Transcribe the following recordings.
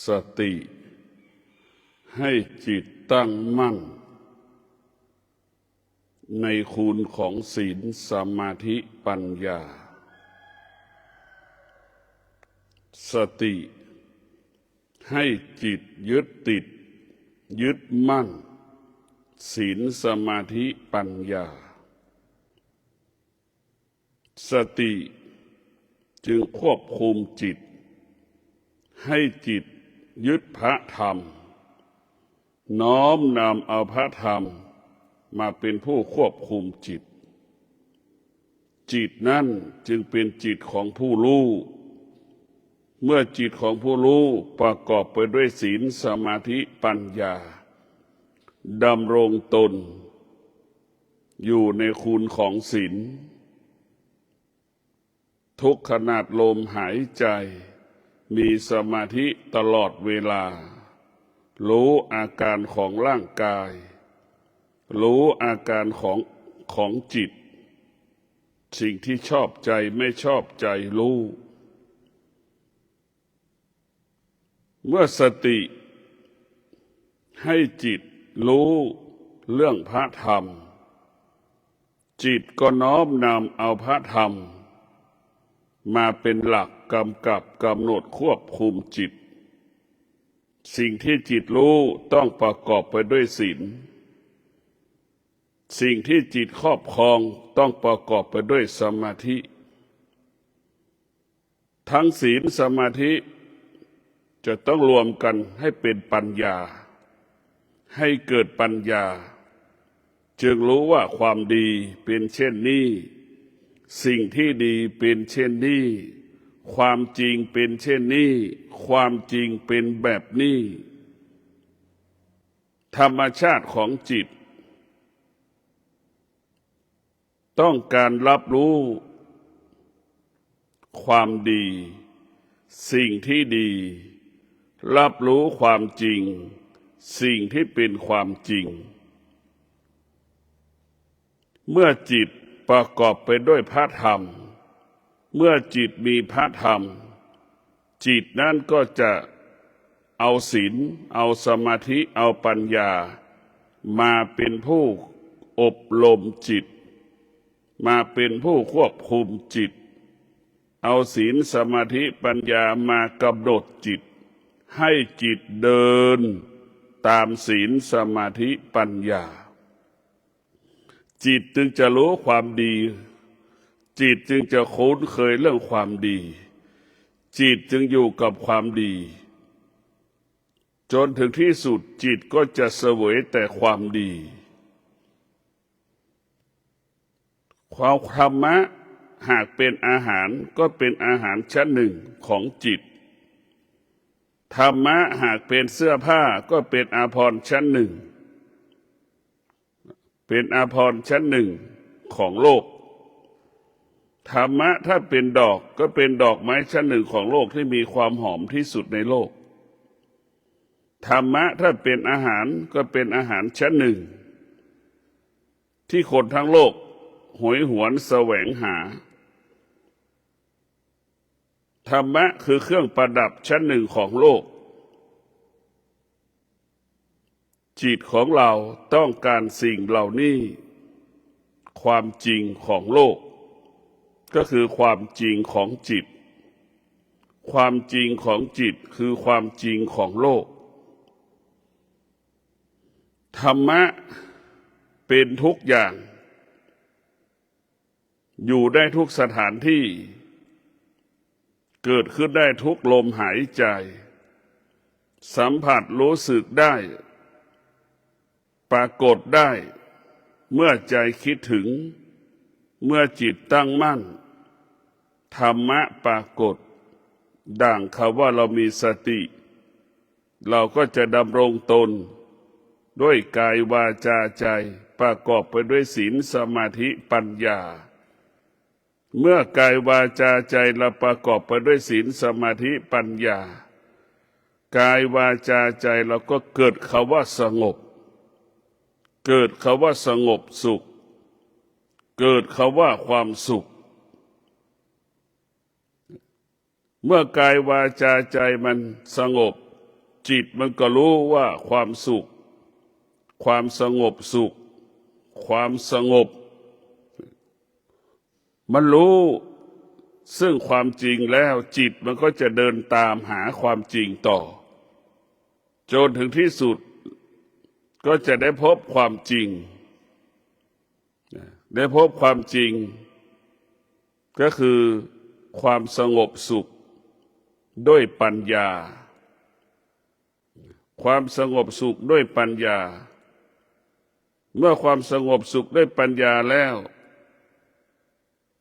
สติให้จิตตั้งมั่นในคุณของศีลสมาธิปัญญาสติให้จิตยึดติดยึดมั่นศีลสมาธิปัญญาสติจึงควบคุมจิตให้จิตยึดพระธรรมน้อมนำเอาพระธรรมมาเป็นผู้ควบคุมจิตจิตนั้นจึงเป็นจิตของผู้รู้เมื่อจิตของผู้รู้ประกอบไปด้วยศีลสมาธิปัญญาดำรงตนอยู่ในคุณของศีลทุกขณะลมหายใจมีสมาธิตลอดเวลารู้อาการของร่างกายรู้อาการของจิตสิ่งที่ชอบใจไม่ชอบใจรู้เมื่อสติให้จิตรู้เรื่องพระธรรมจิตก็น้อมนำเอาพระธรรมมาเป็นหลักกำกับกำหนดควบคุมจิตสิ่งที่จิตรู้ต้องประกอบไปด้วยศีลสิ่งที่จิตครอบครองต้องประกอบไปด้วยสมาธิทั้งศีลสมาธิจะต้องรวมกันให้เป็นปัญญาให้เกิดปัญญาจึงรู้ว่าความดีเป็นเช่นนี้สิ่งที่ดีเป็นเช่นนี้ความจริงเป็นเช่นนี้ความจริงเป็นแบบนี้ธรรมชาติของจิตต้องการรับรู้ความดีสิ่งที่ดีรับรู้ความจริงสิ่งที่เป็นความจริงเมื่อจิตประกอบไปด้วยพระธรรมเมื่อจิตมีพระธรรมจิตนั้นก็จะเอาศีลเอาสมาธิเอาปัญญามาเป็นผู้อบรมจิตมาเป็นผู้ควบคุมจิตเอาศีลสมาธิปัญญามากำหนดจิตให้จิตเดินตามศีลสมาธิปัญญาจิตจึงจะรู้ความดีจิตจึงจะคุ้นเคยเรื่องความดีจิตจึงอยู่กับความดีจนถึงที่สุดจิตก็จะเสวยแต่ความดีความธรรมะหากเป็นอาหารก็เป็นอาหารชั้นหนึ่งของจิตธรรมะหากเป็นเสื้อผ้าก็เป็นอาภรณ์ชั้นหนึ่งเป็นอาภรณ์ชั้นหนึ่งของโลกธรรมะถ้าเป็นดอกก็เป็นดอกไม้ชั้นหนึ่งของโลกที่มีความหอมที่สุดในโลกธรรมะถ้าเป็นอาหารก็เป็นอาหารชั้นหนึ่งที่คนทั้งโลกโหยหวนแสวงหาธรรมะคือเครื่องประดับชั้นหนึ่งของโลกจิตของเราต้องการสิ่งเหล่านี้ความจริงของโลกก็คือความจริงของจิตความจริงของจิตคือความจริงของโลกธรรมะเป็นทุกอย่างอยู่ได้ทุกสถานที่เกิดขึ้นได้ทุกลมหายใจสัมผัสรู้สึกได้ปรากฏได้เมื่อใจคิดถึงเมื่อจิตตั้งมั่นธรรมะปรากฏดังคำว่าเรามีสติเราก็จะดำรงตนด้วยกายวาจาใจประกอบไปด้วยศีลสมาธิปัญญาเมื่อกายวาจาใจเราประกอบไปด้วยศีลสมาธิปัญญากายวาจาใจเราก็เกิดคำว่าสงบเกิดคำว่าสงบสุขเกิดคำว่าความสุข เมื่อกายวาจาใจมันสงบ จิตมันก็รู้ว่าความสุขความสงบสุขความสงบมันรู้ซึ่งความจริงแล้วจิตมันก็จะเดินตามหาความจริงต่อจนถึงที่สุดก็จะได้พบความจริงได้พบความจริงก็คือความสงบสุขด้วยปัญญาความสงบสุขด้วยปัญญาเมื่อความสงบสุขด้วยปัญญาแล้ว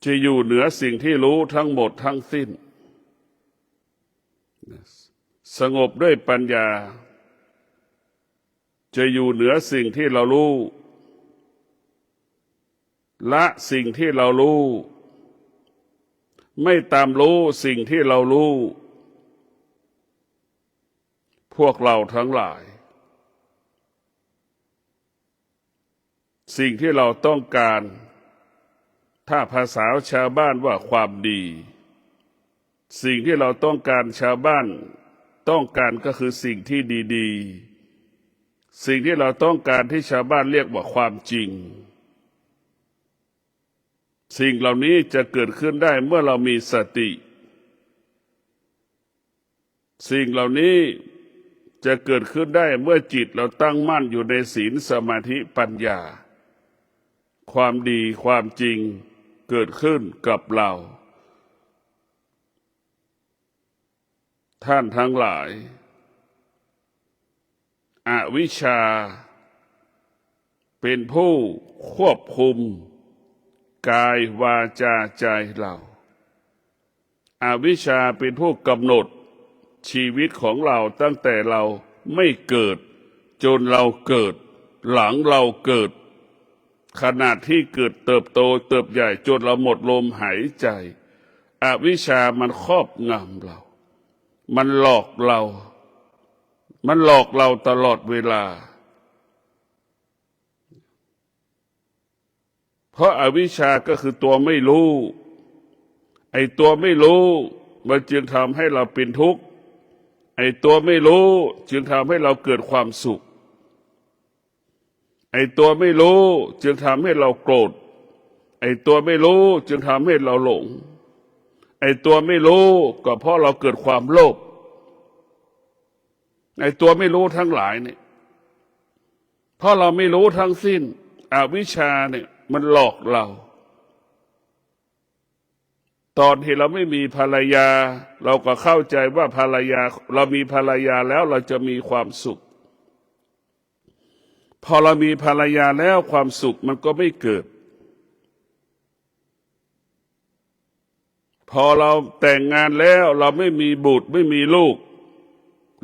จะอยู่เหนือสิ่งที่รู้ทั้งหมดทั้งสิ้นสงบด้วยปัญญาจะอยู่เหนือสิ่งที่เรารู้ละสิ่งที่เรารู้ไม่ตามรู้สิ่งที่เรารู้พวกเราทั้งหลายสิ่งที่เราต้องการถ้าภาษาชาวบ้านว่าความดีสิ่งที่เราต้องการชาวบ้านต้องการก็คือสิ่งที่ดีๆสิ่งที่เราต้องการที่ชาวบ้านเรียกว่าความจริงสิ่งเหล่านี้จะเกิดขึ้นได้เมื่อเรามีสติสิ่งเหล่านี้จะเกิดขึ้นได้เมื่อจิตเราตั้งมั่นอยู่ในศีลสมาธิปัญญาความดีความจริงเกิดขึ้นกับเราท่านทั้งหลายอวิชชาเป็นผู้ควบคุมกายวาจาใจเราอวิชชาเป็นผู้กำหนดชีวิตของเราตั้งแต่เราไม่เกิดจนเราเกิดหลังเราเกิดขณะที่เกิดเติบโตเติบใหญ่จนเราหมดลมหายใจอวิชชามันครอบงำเรามันหลอกเราตลอดเวลาเพราะอวิชชาก็คือตัวไม่รู้ไอ้ตัวไม่รู้มันจึงทำให้เราเป็นทุกข์ไอ้ตัวไม่รู้จึงทำให้เราเกิดความสุขไอ้ตัวไม่รู้จึงทำให้เราโกรธไอ้ตัวไม่รู้จึงทำให้เราหลงไอ้ตัวไม่รู้ก็เพราะเราเกิดความโลภไอ้ตัวไม่รู้ทั้งหลายเนี่ยเพราะเราไม่รู้ทั้งสิ้นอวิชชาเนี่ยมันหลอกเราตอนที่เราไม่มีภรรยาเราก็เข้าใจว่าภรรยาเรามีภรรยาแล้วเราจะมีความสุขพอเรามีภรรยาแล้วความสุขมันก็ไม่เกิดพอเราแต่งงานแล้วเราไม่มีบุตรไม่มีลูก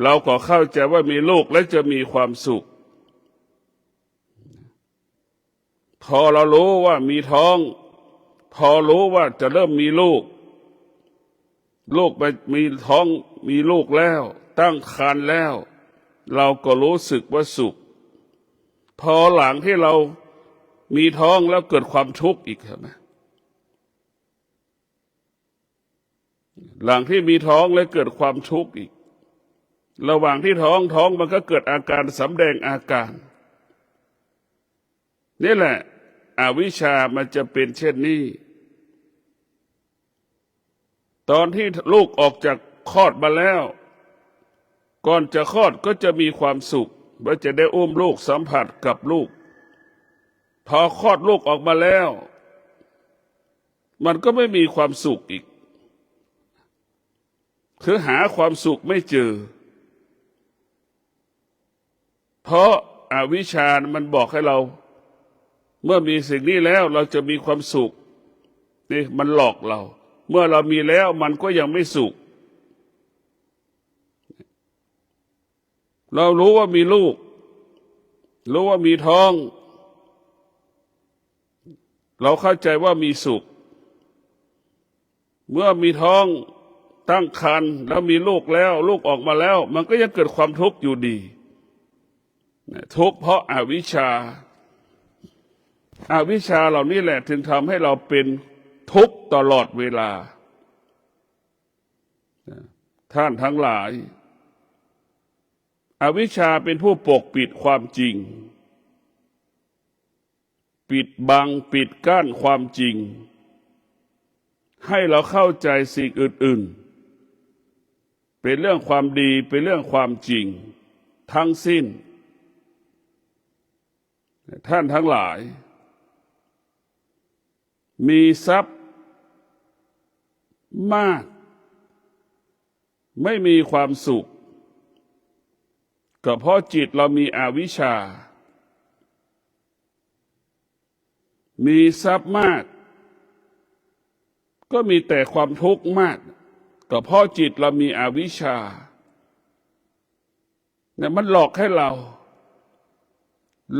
เราก็เข้าใจว่ามีลูกแล้วจะมีความสุขพอเรารู้ว่ามีท้องพอรู้ว่าจะเริ่มมีลูกไปมีท้องมีลูกแล้วตั้งครรภ์แล้วเราก็รู้สึกว่าสุขพอหลังที่เรามีท้องแล้วเกิดความทุกข์อีกใช่ไหมหลังที่มีท้องแล้วเกิดความทุกข์อีกระหว่างที่ท้องมันก็เกิดอาการสำแดงอาการนี่แหละอวิชชามันจะเป็นเช่นนี้ตอนที่ลูกออกจากคลอดมาแล้วก่อนจะคลอดก็จะมีความสุขว่าจะได้อุ้มลูกสัมผัสกับลูกพอคลอดลูกออกมาแล้วมันก็ไม่มีความสุขอีกคือหาความสุขไม่เจอเพราะอวิชชามันบอกให้เราเมื่อมีสิ่งนี้แล้วเราจะมีความสุขนี่มันหลอกเราเมื่อเรามีแล้วมันก็ยังไม่สุขเรารู้ว่ามีลูกรู้ว่ามีท้องเราเข้าใจว่ามีสุขเมื่อมีท้องตั้งครรภ์แล้วมีลูกแล้วลูกออกมาแล้วมันก็ยังเกิดความทุกข์อยู่ดีทุกข์เพราะอวิชชาเหล่านี้แหละถึงทำให้เราเป็นทุกข์ตลอดเวลาท่านทั้งหลาย อวิชชาเป็นผู้ปกปิดความจริงปิดบังปิดกั้นความจริงให้เราเข้าใจสิ่งอื่นๆเป็นเรื่องความดีเป็นเรื่องความจริงทั้งสิ้นท่านทั้งหลายมีทรัพย์มากไม่มีความสุขก็เพราะจิตเรามีอวิชชามีทรัพย์มากก็มีแต่ความทุกข์มากก็เพราะจิตเรามีอวิชชาเนี่ยมันหลอกให้เรา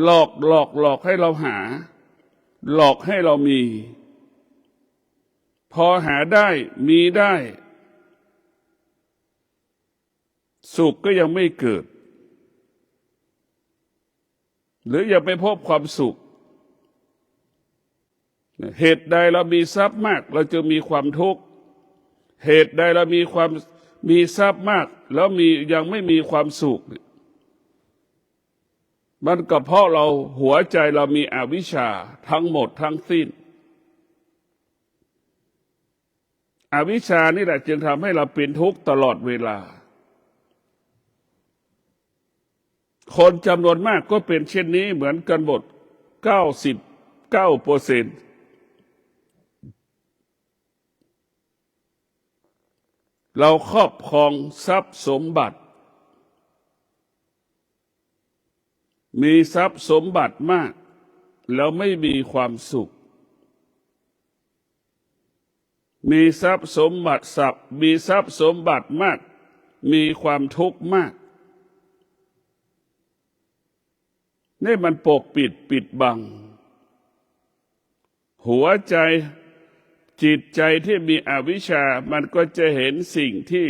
หลอกให้เราหาหลอกให้เรามีพอหาได้มีได้สุขก็ยังไม่เกิดหรือยังไม่พบความสุขเหตุใดเรามีทรัพย์มากเราจะมีความทุกข์เหตุใดเรามีทรัพย์มากแล้วยังไม่มีความสุขมันก็เพราะเราหัวใจเรามีอวิชชาทั้งหมดทั้งสิ้นอวิชชานี่แหละจึงทำให้เราเป็นทุกข์ตลอดเวลาคนจำนวนมากก็เป็นเช่นนี้เหมือนกันหมด99%เราครอบครองทรัพย์สมบัติมีทรัพย์สมบัติมากแล้วไม่มีความสุขมีทรัพย์สมบัติมีทรัพย์สมบัติมากมีความทุกข์มากนี่มันปกปิดบังหัวใจจิตใจที่มีอวิชชามันก็จะเห็นสิ่งที่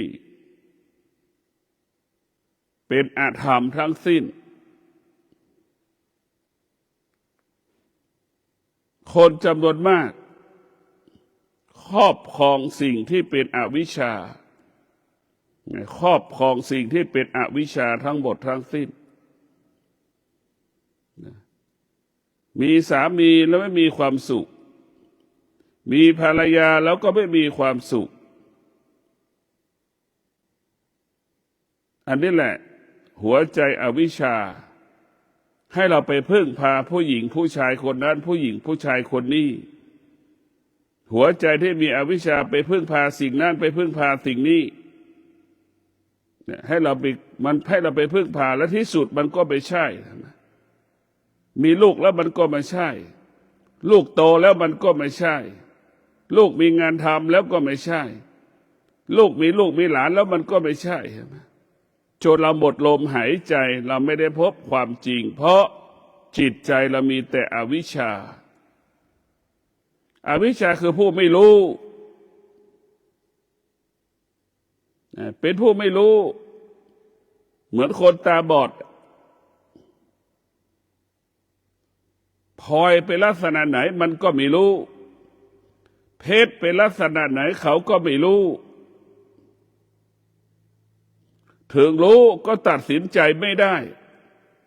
เป็นอธรรมทั้งสิ้นคนจำนวนมากครอบครองสิ่งที่เป็นอวิชชาครอบครองสิ่งที่เป็นอวิชชาทั้งหมดทั้งสิ้นมีสามีแล้วไม่มีความสุขมีภรรยาแล้วก็ไม่มีความสุขอันนี้แหละหัวใจอวิชชาให้เราไปพึ่งพาผู้หญิงผู้ชายคนนั้นผู้หญิงผู้ชายคนนี้หัวใจที่มีอวิชชาไปพึ่งพาสิ่งนั้นไปพึ่งพาสิ่งนี้ให้เราไปพึ่งพาและที่สุดมันก็ไม่ใช่มีลูกแล้วมันก็ไม่ใช่ลูกโตแล้วมันก็ไม่ใช่ลูกมีงานทำแล้วก็ไม่ใช่ลูกมีหลานแล้วมันก็ไม่ใช่จนเราหมดลมหายใจเราไม่ได้พบความจริงเพราะจิตใจเรามีแต่อวิชชาอวิชชาคือผู้ไม่รู้เป็นผู้ไม่รู้เหมือนคนตาบอดพลอยเป็นลักษณะไหนมันก็ไม่รู้เพชรเป็นลักษณะไหนเขาก็ไม่รู้ถึงรู้ก็ตัดสินใจไม่ได้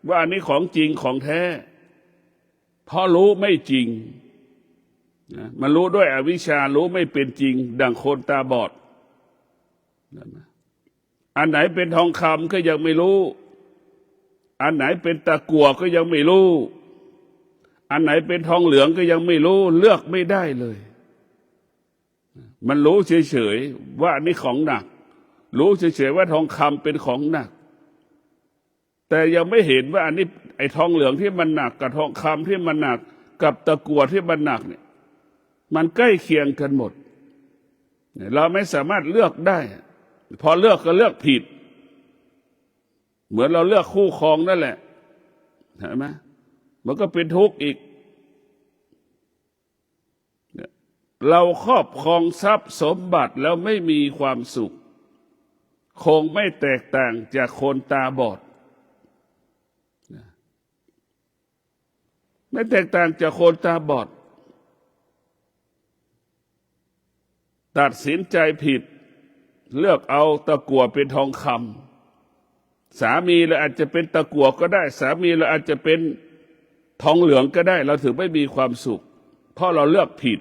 ว่าอันนี้ของจริงของแท้เพราะรู้ไม่จริงมันรู้ด้วยอวิชชารู้ไม่เป็นจริงดังคนตาบอดอันไหนเป็นทองคำก็ยังไม่รู้อันไหนเป็นตะกั่วก็ยังไม่รู้อันไหนเป็นทองเหลืองก็ยังไม่รู้เลือกไม่ได้เลยมันรู้เฉยๆว่าอันนี้ของหนักรู้เฉยๆว่าทองคำเป็นของหนักแต่ยังไม่เห็นว่าอันนี้ไอ้ทองเหลืองที่มันหนักกับทองคำที่มันหนักกับตะกั่วที่มันหนักเนี่ยมันใกล้เคียงกันหมดเราไม่สามารถเลือกได้พอเลือกก็เลือกผิดเหมือนเราเลือกคู่ครองนั่นแหละเห็นไหมมันก็เป็นทุกข์อีกเราครอบครองทรัพย์สมบัติแล้วไม่มีความสุขคงไม่แตกต่างจากคนตาบอดไม่แตกต่างจากคนตาบอดตัดสินใจผิดเลือกเอาตะกั่วเป็นทองค สามีเราอาจจะเป็นตะกั่วก็ได้สามีเราอาจจะเป็นทองเหลืองก็ได้เราถึงไม่มีความสุขเพราะเราเลือกผิด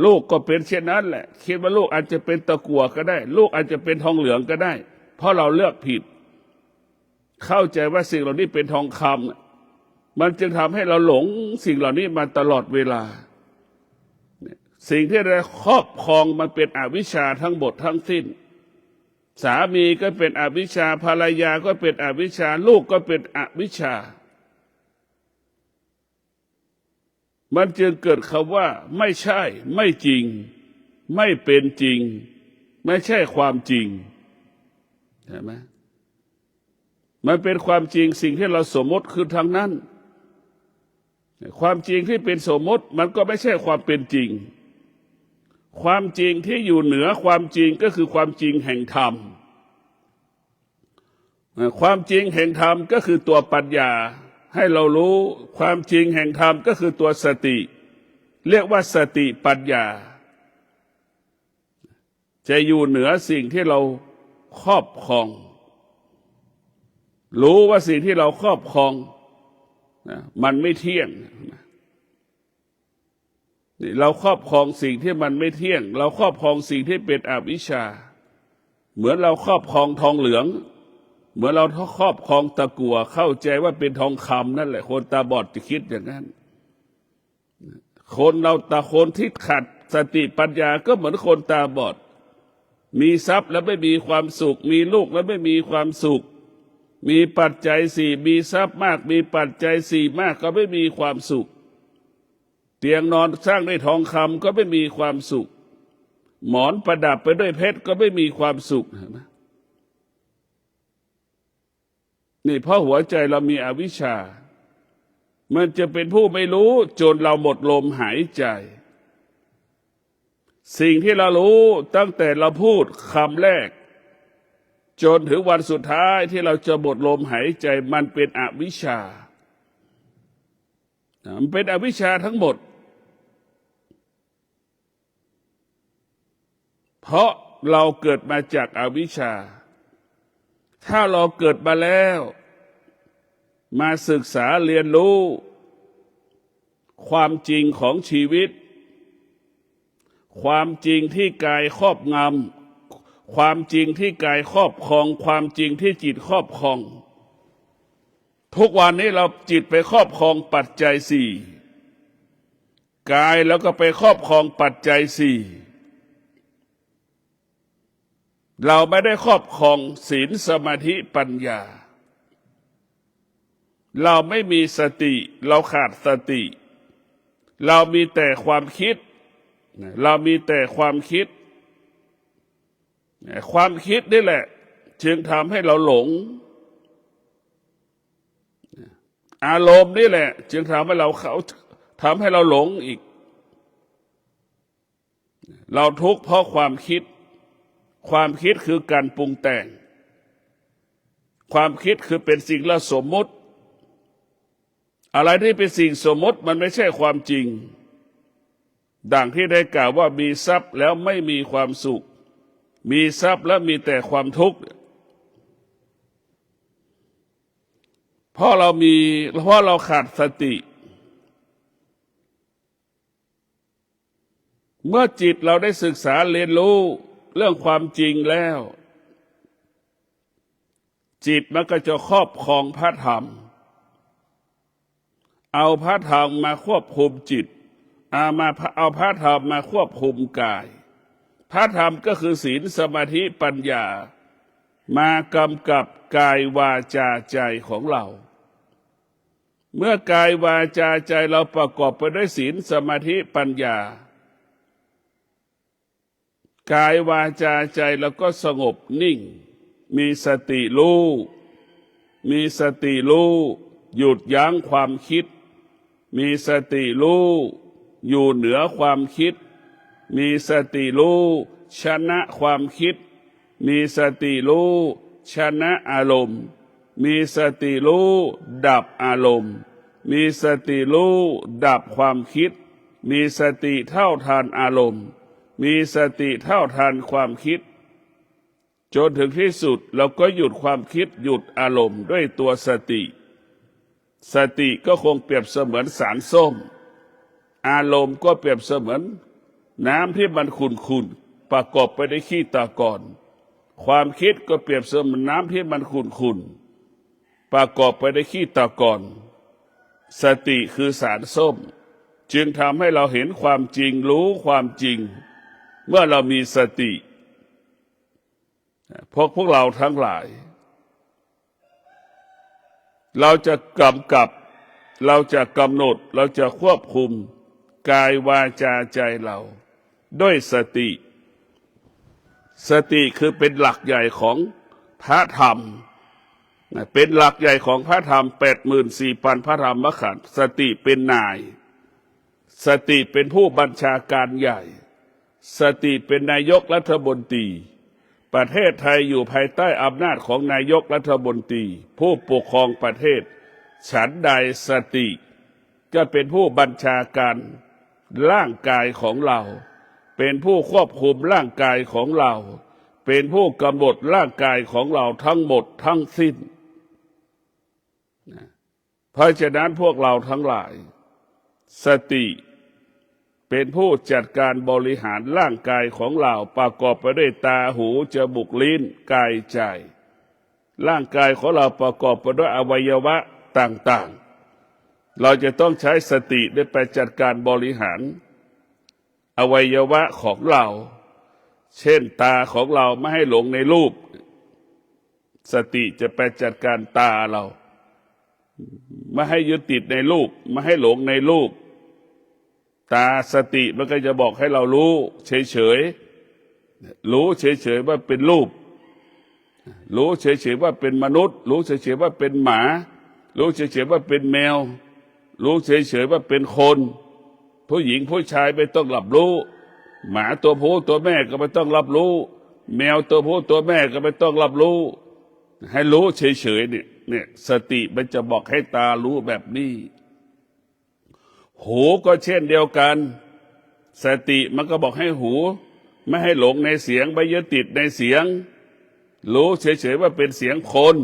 ลูกก็เป็นเช่นนั้นแหละคิดว่าลูกอาจจะเป็นตะกั่วก็ได้ลูกอาจจะเป็นทองเหลืองก็ได้เพราะเราเลือกผิดเข้าใจว่าสิ่งเหล่านี้เป็นทองคำมันจึงทำให้เราหลงสิ่งเหล่านี้มาตลอดเวลาสิ่งที่เราครอบครองมันเป็นอวิชชาทั้งหมดทั้งสิ้นสามีก็เป็นอวิชชาภรรยาก็เป็นอวิชชาลูกก็เป็นอวิชชามันจึงเกิดคำว่าไม่ใช่ไม่จริงไม่เป็นจริงไม่ใช่ความจริงเห็นไหมมันเป็นความจริงสิ่งที่เราสมมติคือทางนั้นความจริงที่เป็นสมมติมันก็ไม่ใช่ความเป็นจริงความจริงที่อยู่เหนือความจริงก็คือความจริงแห่งธรรมความจริงแห่งธรรมก็คือตัวปัญญาให้เรารู้ความจริงแห่งธรรมก็คือตัวสติเรียกว่าสติปัญญาจะอยู่เหนือสิ่งที่เราครอบครองรู้ว่าสิ่งที่เราครอบครองมันไม่เที่ยงเราครอบครองสิ่งที่มันไม่เที่ยงเราครอบครองสิ่งที่เป็นอวิชชาเหมือนเราครอบครองทองเหลืองเหมือนเราครอบครองตะกั่วเข้าใจว่าเป็นทองคำนั่นแหละคนตาบอดจะคิดอย่างนั้นคนที่ขัดสติปัญญาก็เหมือนคนตาบอดมีทรัพย์แล้วไม่มีความสุขมีลูกแล้วไม่มีความสุขมีปัจจัยสี่มีทรัพย์มากมีปัจจัยสี่มากก็ไม่มีความสุขเตียงนอนสร้างด้วยทองคำก็ไม่มีความสุขหมอนประดับไปด้วยเพชรก็ไม่มีความสุขนะนี่เพราะหัวใจเรามีอวิชชามันจะเป็นผู้ไม่รู้จนเราหมดลมหายใจสิ่งที่เรารู้ตั้งแต่เราพูดคำแรกจนถึงวันสุดท้ายที่เราจะหมดลมหายใจมันเป็นอวิชชามันเป็นอวิชชาทั้งหมดเพราะเราเกิดมาจากอวิชชาถ้าเราเกิดมาแล้วมาศึกษาเรียนรู้ความจริงของชีวิตความจริงที่กายครอบงำความจริงที่กายครอบครองความจริงที่จิตครอบครองทุกวันนี้เราจิตไปครอบครองปัจจัยสี่กายแล้วก็ไปครอบครองปัจจัยสี่เราไม่ได้ครอบครองศีลสมาธิปัญญาเราไม่มีสติเราขาดสติเรามีแต่ความคิดเรามีแต่ความคิดความคิดนี่แหละจึงทำให้เราหลงอารมณ์นี่แหละจึงทำให้เราหลงอีกเราทุกข์เพราะความคิดความคิดคือการปรุงแต่งความคิดคือเป็นสิ่งละสมมติอะไรที่เป็นสิ่งสมมติมันไม่ใช่ความจริงดังที่ได้กล่าวว่ามีทรัพย์แล้วไม่มีความสุขมีทรัพย์แล้วมีแต่ความทุกข์เพราะเราขาดสติเมื่อจิตเราได้ศึกษาเรียนรู้เรื่องความจริงแล้วจิตมันก็จะครอบครองพระธรรมเอาพระธรรมมาควบคุมจิตเอาพระธรรมมาควบคุมกายพระธรรมก็คือศีลสมาธิปัญญามากำกับกายวาจาใจของเราเมื่อกายวาจาใจเราประกอบไปด้วยศีลสมาธิปัญญากายวาจาใจเราก็สงบนิ่งมีสติรู้หยุดยั้งความคิดมีสติรู้อยู่เหนือความคิดมีสติรู้ชนะความคิดมีสติรู้ชนะอารมณ์มีสติรู้ดับอารมณ์มีสติรู้ดับความคิดมีสติเท่าทันอารมณ์มีสติเท่าทันความคิด จนถึงที่สุดเราก็หยุดความคิดหยุดอารมณ์ด้วยตัวสติสติก็คงเปรียบเสมือนสารส้มอารมณ์ก็เปรียบเสมือนน้ำที่มันขุ่นๆประกอบไปด้วยขี้ตะกอนความคิดก็เปรียบเสมือนน้ำที่มันขุ่นๆประกอบไปด้วยขี้ตะกอนสติคือสารส้มจึงทำให้เราเห็นความจริงรู้ความจริงเมื่อเรามีสติพวกเราทั้งหลายเราจะกำกับเราจะกำหนดเราจะควบคุมกายวาจาใจเราด้วยสติสติคือเป็นหลักใหญ่ของพระธรรมเป็นหลักใหญ่ของพระธรรม 84,000 พระธรรมขันธ์สติเป็นนายสติเป็นผู้บัญชาการใหญ่สติเป็นนายกรัฐมนตรีประเทศไทยอยู่ภายใต้อำนาจของนายกรัฐมนตรีผู้ปกครองประเทศฉันใดสติก็เป็นผู้บัญชาการร่างกายของเราเป็นผู้ควบคุมร่างกายของเราเป็นผู้กำหนดร่างกายของเราทั้งหมดทั้งสิ้นเพราะฉะนั้นพวกเราทั้งหลายสติเป็นผู้จัดการบริหารร่างกายของเราประกอบไปด้วยตาหูจมูกลิ้นกายใจร่างกายของเราประกอบไปด้วยอวัยวะต่างๆเราจะต้องใช้สติได้ไปจัดการบริหารอวัยวะของเราเช่นตาของเราไม่ให้หลงในรูปสติจะไปจัดการตาเราไม่ให้ยึดติดในรูปไม่ให้หลงในรูปตาสติมันก็จะบอกให้เรารู้เฉยๆรู้เฉยๆว่าเป็นรูปรู้เฉยๆว่าเป็นมนุษย์รู้เฉยๆว่าเป็นหมารู้เฉยๆว่าเป็นแมวรู้เฉยๆว่าเป็นคนผู้หญิงผู้ชายไม่ต้องรับรู้หมาตัวผู้ตัวแม่ก็ไม่ต้องรับรู้แมวตัวผู้ตัวแม่ก็ไม่ต้องรับรู้ให้รู้เฉยๆเนี่ยสติมันจะบอกให้ตารู้แบบนี้หูก็เช่นเดียวกันสติมันก็บอกให้หูไม่ให้หลงในเสียงไม่ยึดติดในเสียงรู้เฉยๆว่าเป็นเสียงคน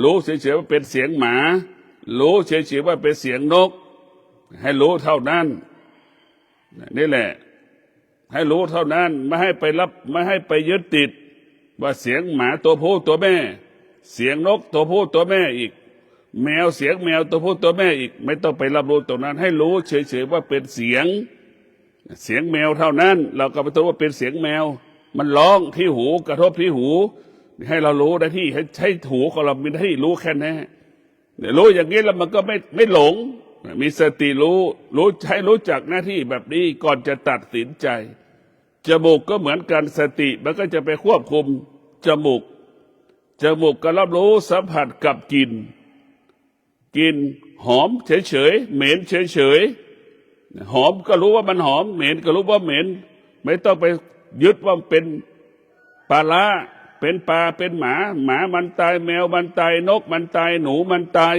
รู้เฉยๆว่าเป็นเสียงหมารู้เฉยๆว่าเป็นเสียงนกให้รู้เท่านั้นนี่แหละให้รู้เท่านั้นไม่ให้ไปรับไม่ให้ไปยึดติดว่าเสียงหมาตัวผู้ตัวแม่เสียงนกตัวผู้ตัวแม่อีกแมวเสียงแมวตัวผู้ตัวแม่อีกไม่ต้องไปรับรู้ตรงนั้นให้รู้เฉยๆว่าเป็นเสียงแมวเท่านั้นเราก็ไม่ต้องว่าเป็นเสียงแมวมันร้องที่หูกระทบที่หูให้เรารู้ได้ที่ให้หูของเรามีหน้าที่รู้แค่นั้นรู้อย่างนี้แล้วมันก็ไม่หลงมีสติรู้ใช้รู้จักหน้าที่แบบนี้ก่อนจะตัดสินใจจมูกก็เหมือนกันสติมันก็จะไปควบคุมจมูกก็รับรู้สัมผัสกับกลิ่นหอมเฉยๆเหม็นเฉยๆหอมก็รู้ว่ามันหอมเหม็นก็รู้ว่าเหม็นไม่ต้องไปยึดว่าเป็นปลาร้าเป็นปลาเป็นหมามันตายแมวมันตายนกมันตายหนูมันตาย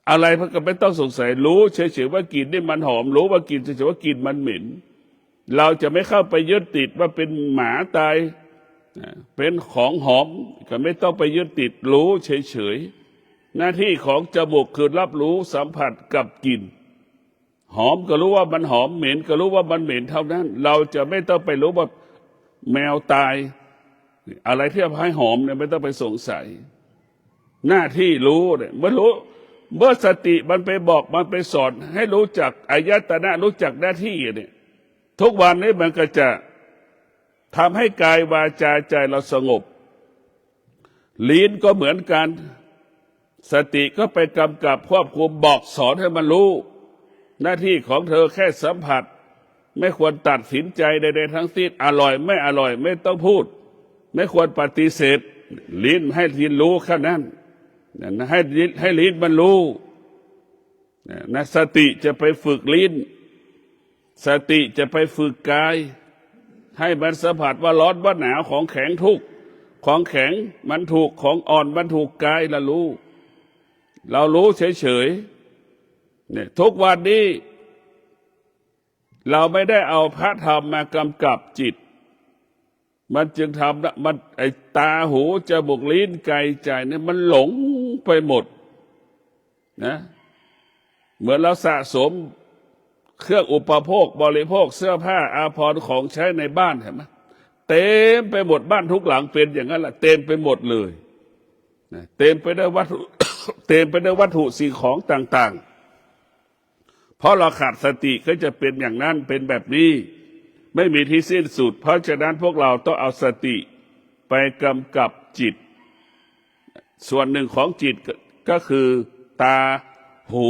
อะไรเพื่อก็ไม่ต้องสงสัยรู้เฉยๆว่ากลิ่นนี่มันหอมรู้ว่ากลิ่นเฉยๆว่ากลิ่นมันเหม็นเราจะไม่เข้าไปยึดติดว่าเป็นหมาตายเป็นของหอมก็ไม่ต้องไปยึดติดรู้เฉยๆหน้าที่ของจมูกคือรับรู้สัมผัสกับกลิ่นหอมก็รู้ว่ามันหอมเหม็นก็รู้ว่ามันเหม็นเท่านั้นเราจะไม่ต้องไปรู้ว่าแมวตายอะไรที่ทำให้หอมเนี่ยไม่ต้องไปสงสัยหน้าที่รู้เนี่ยเมื่อสติมันไปบอกมันไปสอนให้รู้จักอายตนะรู้จักหน้าที่เนี่ยทุกวันนี้มันก็จะทำให้กายวาจาใจเราสงบลิ้นก็เหมือนกันสติก็ไปกำกับควบคุมบอกสอนให้มันรู้หน้าที่ของเธอแค่สัมผัสไม่ควรตัดสินใจใดๆทั้งสิ้นอร่อยไม่อร่อยไม่ต้องพูดไม่ควรปฏิเสธลิ้นให้ลิ้นรู้แค่นั้นให้ลิ้นมันรู้นะสติจะไปฝึกลิ้นสติจะไปฝึกกายให้มันสัมผัสว่าร้อนว่าหนาวของแข็งทุกของแข็งมันถูกของอ่อนมันถูกกายละรู้เรารู้เฉยๆเนี่ยทุกวันนี้เราไม่ได้เอาพระธรรมมากำกับจิต มันจึงทำนะมันไอตาหูจมูกลิ้นกายใจเนี่ยมันหลงไปหมดนะเหมือนเราสะสมเครื่องอุปโภคบริโภคเสื้อผ้าอาภรณ์ของใช้ในบ้านเห็นไหมเต็มไปหมดบ้านทุกหลังเป็นอย่างนั้นแหละเต็มไปหมดเลยนะเต็มไปด้วยวัตถุ เต็มไปด้วยวัตถุสิ่งของต่างๆเพราะเราขาดสติก็จะเป็นอย่างนั้นเป็นแบบนี้ไม่มีที่สิ้นสุดเพราะฉะนั้นพวกเราต้องเอาสติไปกำกับจิตส่วนหนึ่งของจิตก็คือตาหู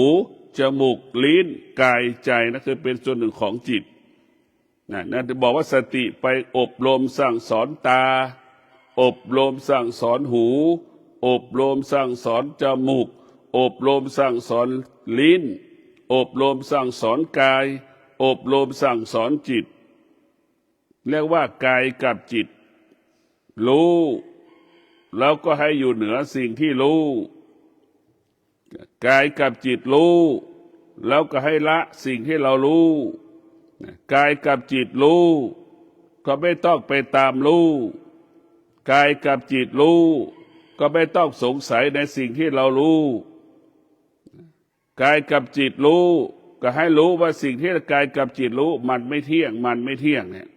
จมูกลิ้นกายใจนั่นคือเป็นส่วนหนึ่งของจิตนั่นจะบอกว่าสติไปอบรมสั่งสอนตาอบรมสั่งสอนหูอบรมสั่งสอนจมูกอบรมสั่งสอนลิ้นอบรมสั่งสอนกายอบรมสั่งสอนจิตเรียกว่ากายกับจิตรู้แล้วก็ให้อยู่เหนือสิ่งที่รู้กายกับจิตรู้แล้วก็ให้ละสิ่งที่เรารู้กายกับจิตรู้ก็ไม่ต้องไปตามรู้กายกับจิตรู้ก็ไม่ต้องสงสัยในสิ่งที่เรารู้กายกับจิตรู้ก็ให้รู้ว่าสิ่งที่กายกับจิตรู้มันไม่เที่ยงมันไม่เที่ยงเนี่ย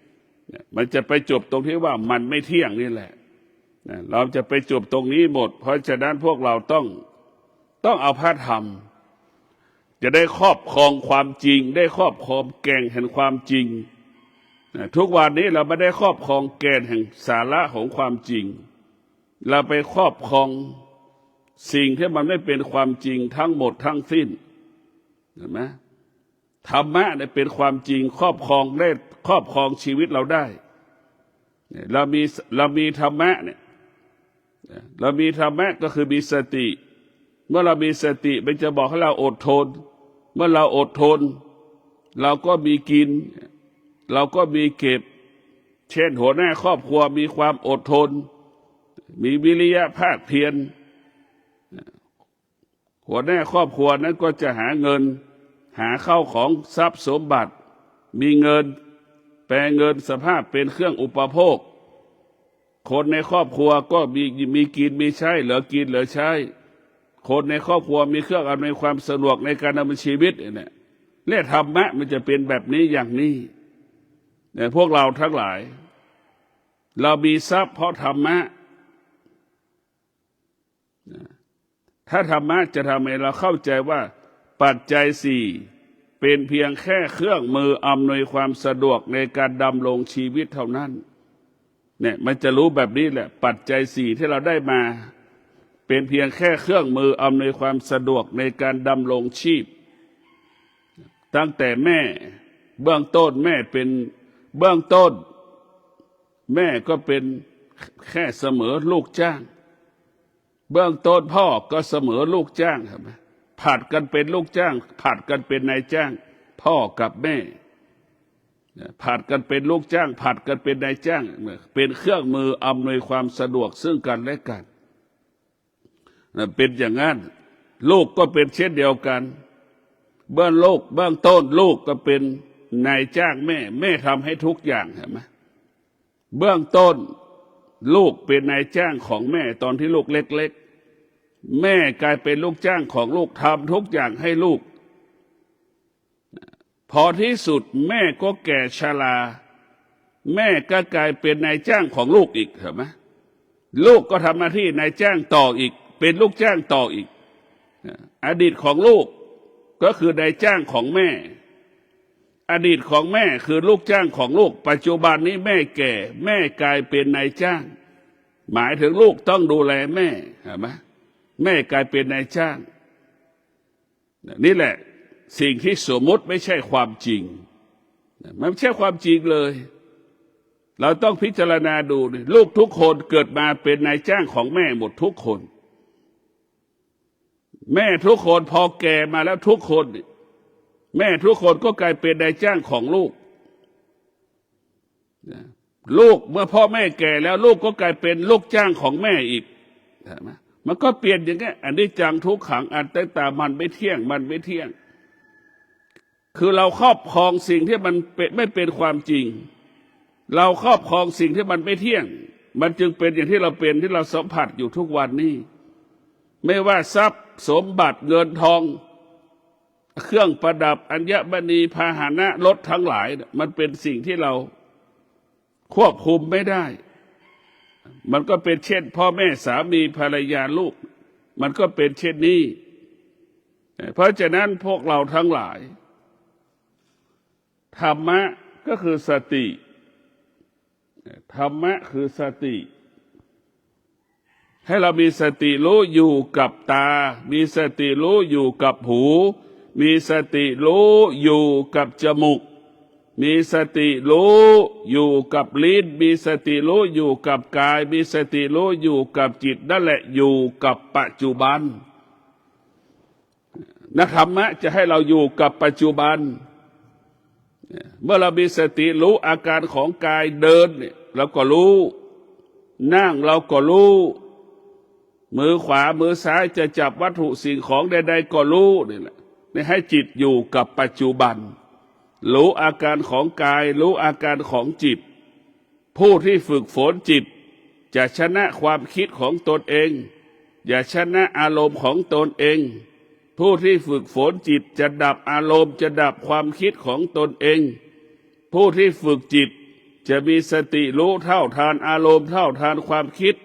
มันจะไปจบตรงที่ว่ามันไม่เที่ยงนี่แหละเราจะไปจบตรงนี้หมดเพราะฉะนั้นพวกเราต้องเอาพระธรรมจะได้ครอบครองความจริงได้ครอบครองแก่นแห่งความจริงทุกวันนี้เราไม่ได้ครอบครองแก่นแห่งสาระของความจริงเราไปครอบครองสิ่งที่มันไม่เป็นความจริงทั้งหมดทั้งสิ้นเห็นไหมธรรมะเนี่ยเป็นความจริงครอบครองได้ครอบครองชีวิตเราได้เรามีธรรมะเนี่ยเรามีธรรมะก็คือมีสติเมื่อเรามีสติมันจะบอกให้เราอดทนเมื่อเราอดทนเราก็มีกินเราก็มีเก็บเช่นหัวหน้าครอบครัวมีความอดทนมีวิริยะภาคเพียรหัวหน้าครอบครัวนั้นก็จะหาเงินหาเข้าของทรัพย์สมบัติมีเงินแปลเงินสภาพเป็นเครื่องอุปโภคคนในครอบครัวก็มีกินมีใช้เหลือกินเหลือใช้คนในครอบครัวมีเครื่องอำนวยความสะดวกในการดำเนินชีวิตเนี่ยและธรรมะมันจะเป็นแบบนี้อย่างนี้เนี่ยพวกเราทั้งหลายเรามีทรัพย์เพราะธรรมะถ้าธรรมะจะทำให้เราเข้าใจว่าปัจจัยสี่เป็นเพียงแค่เครื่องมืออำนวยความสะดวกในการดำรงชีวิตเท่านั้นเนี่ยมันจะรู้แบบนี้แหละปัจจัยสี่ที่เราได้มาเป็นเพียงแค่เครื่องมืออำนวยความสะดวกในการดำรงชีพตั้งแต่แม่เบื้องต้นแม่เป็นเบื้องต้นแม่ก็เป็นแค่เสมอลูกจ้างเบื้องต้นพ่อก็เสมอลูกจ้างใช่ไหมผัดกันเป็นลูกจ้างผัดกันเป็นนายจ้างพ่อกับแม่ผัดกันเป็นลูกจ้างผัดกันเป็นนายจ้างเป็นเครื่องมืออำนวยความสะดวกซึ่งกันและกันเป็นอย่างนั้นลูกก็เป็นเช่นเดียวกันเบื้องต้นลูกก็เป็นนายจ้างแม่ทำให้ทุกอย่างใช่ไหมเบื้องต้นลูกเป็นนายจ้างของแม่ตอนที่ลูกเล็กๆแม่กลายเป็นลูกจ้างของลูกทำทุกอย่างให้ลูกพอที่สุดแม่ก็แก่ชราแม่ก็กลายเป็นนายจ้างของลูกอีกเห็นไหมลูกก็ทำหน้าที่นายจ้างต่ออีกเป็นลูกจ้างต่ออีกอดีตของลูกก็คือนายจ้างของแม่อดีตของแม่คือลูกจ้างของลูกปัจจุบันนี้แม่แก่แม่กลายเป็นนายจ้างหมายถึงลูกต้องดูแลแม่เห็นไหมแม่กลายเป็นนายจ้างนี่แหละสิ่งที่สมมติไม่ใช่ความจริงมันไม่ใช่ความจริงเลยเราต้องพิจารณาดูลูกทุกคนเกิดมาเป็นนายจ้างของแม่หมดทุกคนแม่ทุกคนพอแก่มาแล้วทุกคนแม่ทุกคนก็กลายเป็นนายจ้างของลูกลูกเมื่อพ่อแม่แก่แล้วลูกก็กลายเป็นลูกจ้างของแม่อีกมันก็เปลี่ยนอย่างนี้อันนี้จังทุกขังอันแต่มันไม่เที่ยงมันไม่เที่ยงคือเราครอบครองสิ่งที่มันไม่เป็นความจริง เราครอบครองสิ่งที่มันไม่เที่ยงมันจึงเป็นอย่างที่เราเป็นที่เราสัมผัสอยู่ทุกวันนี้ไม่ว่าทรัพย์สมบัติเงินทองเครื่องประดับอัญมณีพาหนะรถทั้งหลายมันเป็นสิ่งที่เราควบคุมไม่ได้มันก็เป็นเช่นพ่อแม่สามีภรรยาลูกมันก็เป็นเช่นนี้เพราะฉะนั้นพวกเราทั้งหลายธรรมะก็คือสติธรรมะคือสติให้เรามีสติรู้อยู่กับตามีสติรู้อยู่กับหูมีสติรู้อยู่กับจมูกมีสติรู้อยู่กับลิ้นมีสติรู้อยู่กับกายมีสติรู้อยู่กับจิตนั่นแหละอยู่กับปัจจุบันนักธรรมะจะให้เราอยู่กับปัจจุบันเมื่อเรามีสติรู้อาการของกายเดินเนี่ยเราก็รู้นั่งเราก็รู้มือขวามือซ้ายจะจับวัตถุสิ่งของใดๆก็รู้นี่แหละนี่ให้จิตอยู่กับปัจจุบันรู้อาการของกายรู้อาการของจิตผู้ที่ฝึกฝนจิตจะชนะความคิดของตนเองอย่าชนะอารมณ์ของตนเองผู้ที่ฝึกฝนจิตจะดับอารมณ์จะดับความคิดของตนเองผู้ที่ฝึกจิตจะมีสติรู้เท่าทานอารมณ์เท่าทานความคิด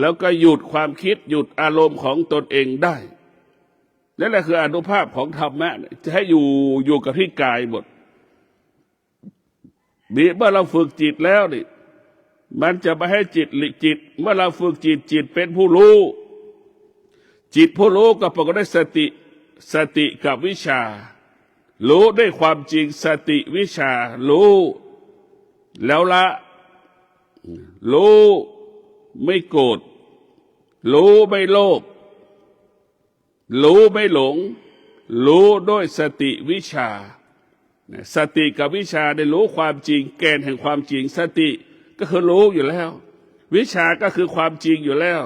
แล้วก็หยุดความคิดหยุดอารมณ์ของตนเองได้นั่นแหละคืออานุภาพของธรรมะจะให้อยู่กับที่กายหมดนี่เมื่อเราฝึกจิตแล้วนี่มันจะไม่ให้จิตเมื่อเราฝึกจิตเป็นผู้รู้จิตผู้รู้ก็ประกอบด้วยสติกับวิชารู้ด้วยความจริงสติวิชารู้แล้วละรู้ไม่โกรธรู้ไม่โลภรู้ไม่หลงรู้ด้วยสติวิชาสติกับวิชาได้รู้ความจริงแกนแห่งความจริงสติก็คือรู้อยู่แล้ววิชาก็คือความจริงอยู่แล้ว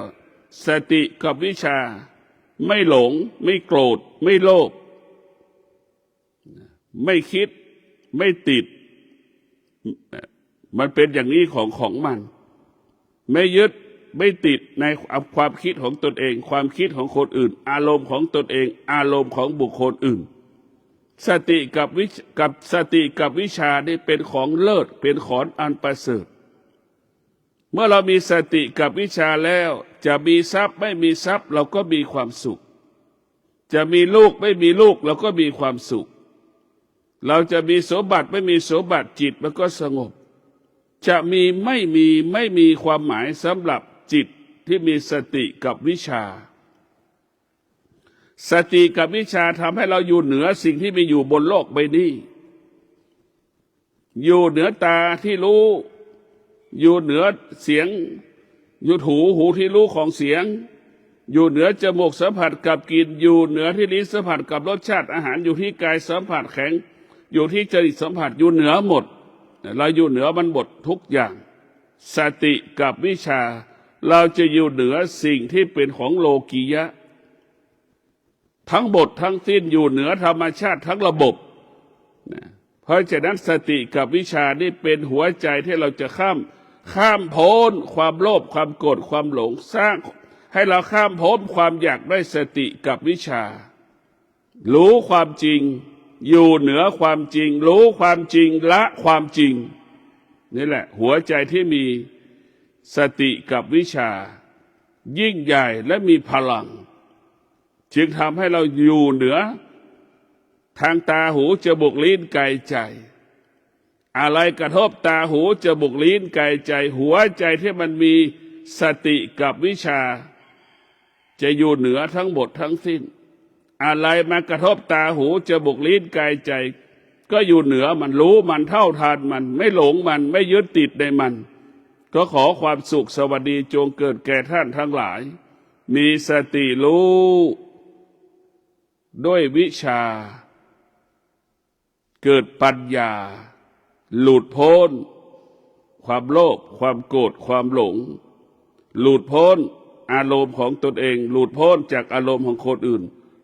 สติกับวิชาไม่หลงไม่โกรธไม่โลภไม่คิดไม่ติดมันเป็นอย่างนี้ของมันไม่ยึดไม่ติดในความคิดของตนเองความคิดของคนอื่นอารมณ์ของตนเองอารมณ์ของบุคคลอื่นสติกับวิชานี่เป็นของเลิศเป็นของอันประเสริฐเมื่อเรามีสติกับวิชาแล้วจะมีทรัพย์ไม่มีทรัพย์เราก็มีความสุขจะมีลูกไม่มีลูกเราก็มีความสุขเราจะมีสมบัติไม่มีสมบัติจิตมันก็สงบจะมีไม่มีความหมายสำหรับจิตที่มีสติกับวิชาสติกับวิชาทำให้เราอยู่เหนือสิ่งที่มีอยู่บนโลกใบนี้อยู่เหนือตาที่รู้อยู่เหนือเสียงอยู่หูที่รู้ของเสียงอยู่เหนือจมูกสัมผัสกับกลิ่นอยู่เหนือที่ลิ้นสัมผัสกับรสชาติอาหารอยู่ที่กายสัมผัสแข็งอยู่ที่จริตสัมผัสอยู่เหนือหมดเราอยู่เหนือมันหมดทุกอย่างสติกับวิชาเราจะอยู่เหนือสิ่งที่เป็นของโลกียะทั้งหมดทั้งสิ้นอยู่เหนือธรรมชาติทั้งระบบเพราะฉะนั้นสติกับวิชานี่เป็นหัวใจที่เราจะข้ามพ้นความโลภความโกรธความหลงสร้างให้เราข้ามพ้นความอยากได้สติกับวิชารู้ความจริงอยู่เหนือความจริงรู้ความจริงละความจริงนี่แหละหัวใจที่มีสติกับวิชายิ่งใหญ่และมีพลังจึงทำให้เราอยู่เหนือทางตาหูจมูกลิ้นกายใจอะไรกระทบตาหูจมูกลิ้นกายใจหัวใจที่มันมีสติกับวิชาจะอยู่เหนือทั้งหมดทั้งสิ้นอะไรมากระทบตาหูจมูกลิ้นกายใจก็อยู่เหนือมันรู้มันเท่าทานมันไม่หลงมันไม่ยึดติดในมันก็ขอความสุขสวัสดีจงเกิดแก่ท่านทั้งหลายมีสติรู้ด้วยวิชาเกิดปัญญาหลุดพ้นความโลภความโกรธความหลงหลุดพ้นอารมณ์ของตนเองหลุดพ้นจากอารมณ์ของคนอื่น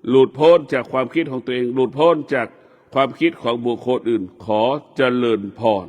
หลุดพ้นจากความคิดของตัวเองหลุดพ้นจากความคิดของบุคคลอื่นขอเจริญพร